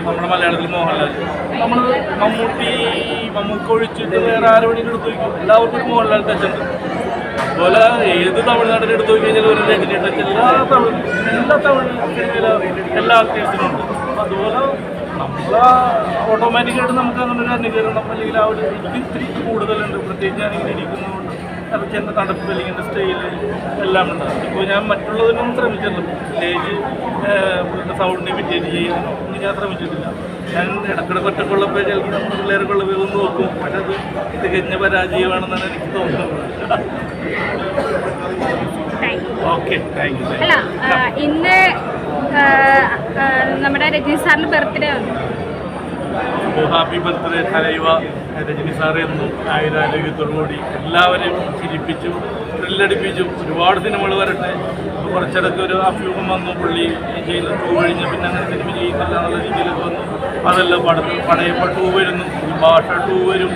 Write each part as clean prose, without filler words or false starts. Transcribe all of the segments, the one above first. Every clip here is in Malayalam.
നമ്മുടെ മലയാളത്തിൽ മോഹൻലാൽ. നമ്മൾ മമ്മൂക്ക ഒഴിച്ചിട്ട് വേറെ ആരും വേണമെങ്കിലും എടുത്തു വയ്ക്കും. എല്ലാവർക്കും ഒരു മോഹൻലാൽ ടച്ചുണ്ട്. അതുപോലെ ഏത് തമിഴ്നാട്ടിൽ എടുത്തു നോക്കി കഴിഞ്ഞാൽ ഒരു രജനി ടച്ച് എല്ലാ തമിഴ് സിനിമയിലെ എല്ലാ ആക്ടേഴ്സിനും ഉണ്ട്. അപ്പം അതുപോലെ നമ്മളെ ഓട്ടോമാറ്റിക്കായിട്ട് നമുക്ക് അങ്ങനെ ഒരു അനുകരണം അല്ലെങ്കിൽ ആ ഒരു എനിക്ക് ഇത്തിരി കൂടുതലുണ്ട്. പ്രത്യേകിച്ച് ഞാനിങ്ങനെ ഇരിക്കുന്നതുകൊണ്ട് അതൊക്കെ എൻ്റെ തണുപ്പ് അല്ലെങ്കിൽ എൻ്റെ സ്റ്റൈല് എല്ലാം ഉണ്ട്. ഇപ്പോൾ ഞാൻ മറ്റുള്ളതിനൊന്നും ശ്രമിച്ചിട്ടില്ല. സ്റ്റേജ് സൗണ്ട് ഇമിറ്റേറ്റ് ചെയ്യാനൊന്നും ഞാൻ ശ്രമിച്ചിട്ടില്ല. ഞാൻ ഇടക്കിടക്ക് ഒറ്റക്കുള്ളപ്പോൾ ചിലപ്പോൾ നമ്മുടെ പിള്ളേർക്കുള്ളപ്പോൾ ഒന്ന് നോക്കും. പക്ഷെ അത് തികഞ്ഞ പരാജയമാണെന്നാണ് എനിക്ക് തോന്നുന്നത്. Okay, thank you. അല്ല, ഇന്ന് നമ്മുടെ രജനി സാറിന് ബർത്ത്ഡേ വന്നു. അപ്പോൾ ഹാപ്പി ബർത്ത്ഡേ തലൈവ രജനി സാറ് എന്നും ആയുരാരോഗ്യത്തോടുകൂടി എല്ലാവരെയും ചിരിപ്പിച്ചും ത്രില്ലടിപ്പിച്ചും ഒരുപാട് സിനിമകൾ വരട്ടെ. ഇപ്പോൾ കുറച്ചിടയ്ക്ക് ഒരു അഭ്യൂഹം വന്നു, പുള്ളി ചെയ്യുന്ന 2 കഴിഞ്ഞ് പിന്നെ അങ്ങനെ സിനിമ ചെയ്യുന്നില്ല എന്നുള്ള രീതിയിലൊക്കെ വന്നു. അതെല്ലാം പടയപ്പ 2 വരുന്നു, ഭാഷ 2 വരും.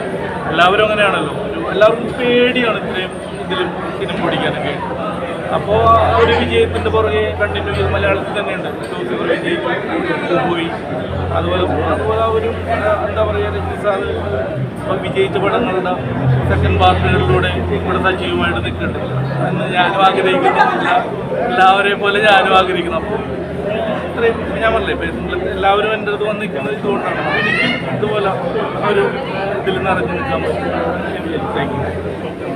എല്ലാവരും അങ്ങനെയാണല്ലോ. എല്ലാവർക്കും പേടിയാണ് ഇത്രയും ഇതിലും സിനിമ ഓടിക്കാനൊക്കെ. അപ്പോൾ ഒരു വിജയത്തിൻ്റെ പുറകെ കണ്ടിന്യൂ ചെയ്ത് മലയാളത്തിൽ തന്നെയുണ്ട്. വിജയിക്കും പോയി. അതുപോലെ ഒരു എന്താ പറയുക, രജനി സാറ് വിജയിച്ച പടങ്ങളുടെ സെക്കൻഡ് പാർട്ടുകളിലൂടെ ഇവിടെ സജീവമായിട്ട് നിൽക്കുന്നുണ്ട് എന്ന് ഞാനും ആഗ്രഹിക്കുന്നില്ല. എല്ലാവരെയും പോലെ ഞാനും ആഗ്രഹിക്കുന്നു. അപ്പോൾ ഇത്രയും ഞാൻ പറഞ്ഞില്ലേ, ഇപ്പം എല്ലാവരും എൻ്റെ അടുത്ത് വന്ന് നിൽക്കുന്നത് ഇതുകൊണ്ടാണ്. അപ്പോൾ എനിക്കും ഇതുപോലെ ഒരു ഇതിൽ നിറഞ്ഞു നിൽക്കാൻ പറ്റും. Thank you.